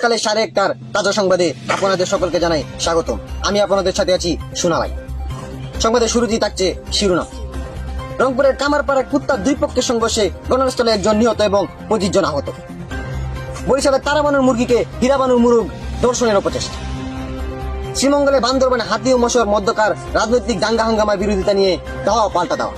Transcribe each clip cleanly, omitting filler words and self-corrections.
সকালে 1:30টার তাজা সংবাদে আপনাদের সকলকে জানাই স্বাগতম। আমি আপনাদের সাথে আছি সোনালাই। সংবাদের শুরুতেই থাকছে শিরোনাম। রংপুরের কামারপাড়ায় কুত্তার দুই পক্ষের সংঘর্ষে ঘটনাস্থলে একজন নিহত এবং 25 জন আহত। বরিশালের তারাবানুর মুরগিকে হীরাবানুর মুরগ দর্শনের অপচেষ্টা। শ্রীমঙ্গলে বান্দরবানে হাতি ও মশার মধ্যকার রাজনৈতিক দাঙ্গা হাঙ্গামার বিরোধিতা নিয়ে দেওয়া পাল্টা দেওয়া।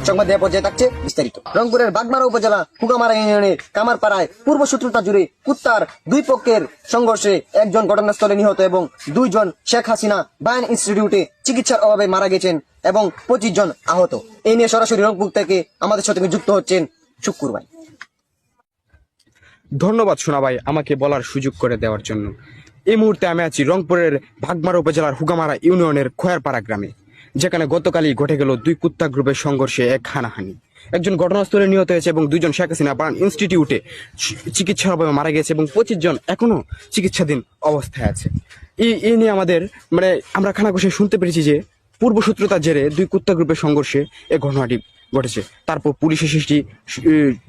সংবাদে পর্যায়ে থাকছে বিস্তারিত। রংপুরের বাগমারা উপজেলা কুকামারা ইউনিয়নের কামারপাড়ায় পূর্ব শত্রুতা জুড়ে কুত্তার দুই পক্ষের সংঘর্ষে একজন ঘটনাস্থলে নিহত এবং 2 জন শেখ হাসিনা বায়ান ইনস্টিটিউটে চিকিৎসার অভাবে মারা গেছেন এবং 25 জন আহত। এই নিয়ে সরাসরি রংপুর থেকে আমাদের সাথে যুক্ত হচ্ছেন শুক্কুর ভাই। ধন্যবাদ সোনা ভাই আমাকে বলার সুযোগ করে দেওয়ার জন্য। এই মুহূর্তে আমি আছি রংপুরের বাগমারা উপজেলার হুগামারা ইউনিয়নের খোয়ারপাড়া গ্রামে, যেখানে গতকালই ঘটে গেল 2 কুত্তা গ্রুপের সংঘর্ষে এক হানাহানি। একজন ঘটনাস্থলে নিহত হয়েছে এবং 2 জন শেখ হাসিনা বায়ান ইনস্টিটিউটে চিকিৎসার অভাবে মারা গেছে এবং 25 জন এখনো চিকিৎসাধীন অবস্থায় আছে। এই নিয়ে আমাদের আমরা খানাঘোষে শুনতে পেরেছি যে পূর্বশত্রুতার জেরে 2 কুত্তা গ্রুপের সংঘর্ষে এই ঘটনাটি ঘটেছে। তারপর পুলিশের সৃষ্টি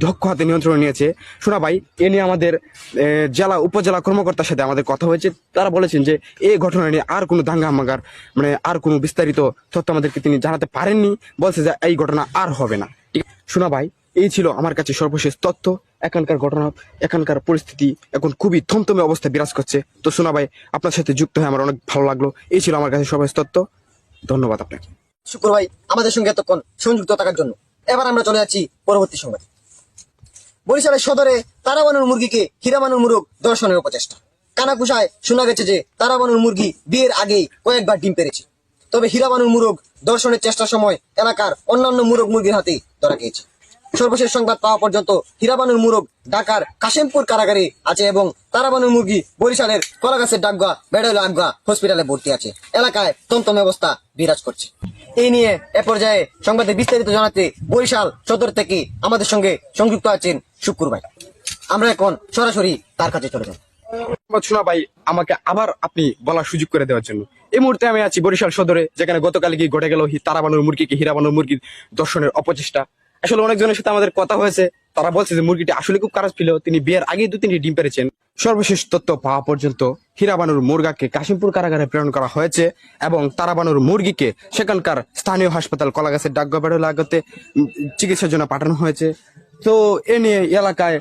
দক্ষ হাতে নিয়ন্ত্রণ নিয়েছে। শোনা ভাই, এ নিয়ে আমাদের জেলা উপজেলা কর্মকর্তার সাথে আমাদের কথা হয়েছে। তারা বলেছেন যে এই ঘটনা নিয়ে আর কোনো দাঙ্গা হাঙ্গামার আর কোনো বিস্তারিত তথ্য আমাদেরকে তিনি জানাতে পারেননি। বলছে যে এই ঘটনা আর হবে না। ঠিক শোনা ভাই, এই ছিল আমার কাছে সর্বশেষ তথ্য। এখানকার ঘটনা, এখানকার পরিস্থিতি এখন খুবই থমথমে অবস্থায় বিরাজ করছে। তো শোনা ভাই, আপনার সাথে যুক্ত হয়ে আমার অনেক ভালো লাগলো। এই ছিল আমার কাছে সর্বশেষ তথ্য। ধন্যবাদ আপনাকে শুক্র ভাই আমাদের সঙ্গে এতক্ষণ সংযুক্ত থাকার জন্য। এবার আমরা চলে যাচ্ছি পরবর্তী সংবাদ। বরিশালের সদরে তারাবানুর মুরগিকে হীরাবানুর মুরগ দর্শনের অপচেষ্টা। কানাকুশায় শোনা গেছে যে তারাবানুর মুরগি বিয়ের আগেই কয়েকবার ডিম পেরেছে, তবে হীরাবানুর মুরগ দর্শনের চেষ্টার সময় এলাকার অন্যান্য মুরগ মুরগির হাতে ধরা গিয়েছে। সর্বশেষ সংবাদ পাওয়া পর্যন্ত হীরাবানুর মুরগ ঢাকার কাশিমপুর কারাগারে আছে এবং তারাবানুর মুরগি বরিশালের কলাগাছের ডাকগা বেড়াইল আগুয়া হসপিটালে ভর্তি আছে। এলাকায় তন্তমে অবস্থা বিরাজ করছে। এই নিয়ে এ পর্যায়ে সংবাদে বিস্তারিত জানাতে বরিশাল সদর থেকে আমাদের সঙ্গে সংযুক্ত আছেন শুক্কুর ভাই। আমরা এখন সরাসরি তার কাছে চলে যাব। শোনা ভাই, আমাকে আবার আপনি বলার সুযোগ করে দেওয়ার জন্য। এই মুহূর্তে আমি আছি বরিশাল সদরে, যেখানে গতকাল গিয়ে ঘটে গেল তারাবানুর মুরগিকে হীরাবানুর মুরগির দর্শনের অপচেষ্টা। আসলে অনেকজনের সাথে আমাদের কথা হয়েছে, তারা বলছে যে মুরগিটি আসলে খুব খারাপ ছিল, তিনি বিয়ের আগে 2-3টি ডিম পেরেছেন। সর্বশেষ তথ্য পাওয়া পর্যন্ত হীরাবানুর মুরগাকে কাশিমপুর কারাগারে প্রেরণ করা হয়েছে এবং তারাবানুর মুরগিকে সেখানকার স্থানীয় হাসপাতাল কলাগাছের ডাকগা বেড়াইল আগুয়াতে চিকিৎসার জন্য পাঠানো হয়েছে। তো এ নিয়ে এলাকায়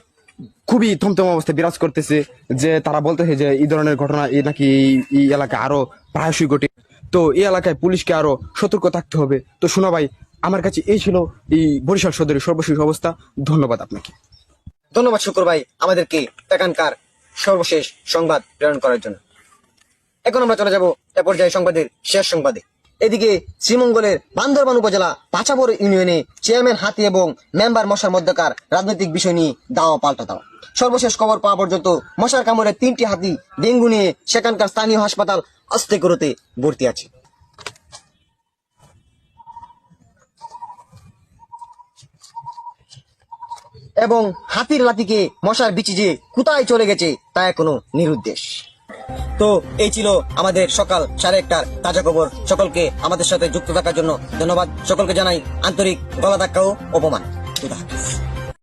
খুবই থমথম অবস্থা বিরাজ করতেছে, যে তারা বলতেছে যে এই ধরনের ঘটনা নাকি এই এলাকায় আরো প্রায়শই ঘটে। তো এই এলাকায় পুলিশকে আরো সতর্ক থাকতে হবে। তো শোনা ভাই, আমার কাছে এই ছিল এই বরিশাল সদরের সর্বশেষ অবস্থা। ধন্যবাদ আপনাকে। ধন্যবাদ শুক্র ভাই আমাদেরকে এখানকার সর্বশেষ সংবাদ প্রেরণ করার জন্য। এখন আমরা চলে যাব এ পর্যায়ে সংবাদের শেষ সংবাদে। এদিকে শ্রীমঙ্গলের বান্দরবান উপজেলা পাচাবর ইউনিয়নে চেয়ারম্যান হাতি এবং মেম্বার মশার মধ্যকার রাজনৈতিক বিষয় নিয়ে দাওয়া পাল্টা দাওয়া। সর্বশেষ খবর পাওয়া পর্যন্ত মশার কামড়ে 3টি হাতি ডেঙ্গু নিয়ে সেখানকার স্থানীয় হাসপাতাল আস্তেকুরোতে ভর্তি আছে। এবং হাতির লাঠিকে মশার বিচি যে কোথায় চলে গেছে তা এখনো নিরুদ্দেশ। তো এই ছিল আমাদের সকাল 1:30টার তাজা খবর। সকলকে আমাদের সাথে যুক্ত থাকার জন্য ধন্যবাদ। সকলকে জানাই আন্তরিক গলা ধাক্কা ও অপমান। খুদা হাফেজ।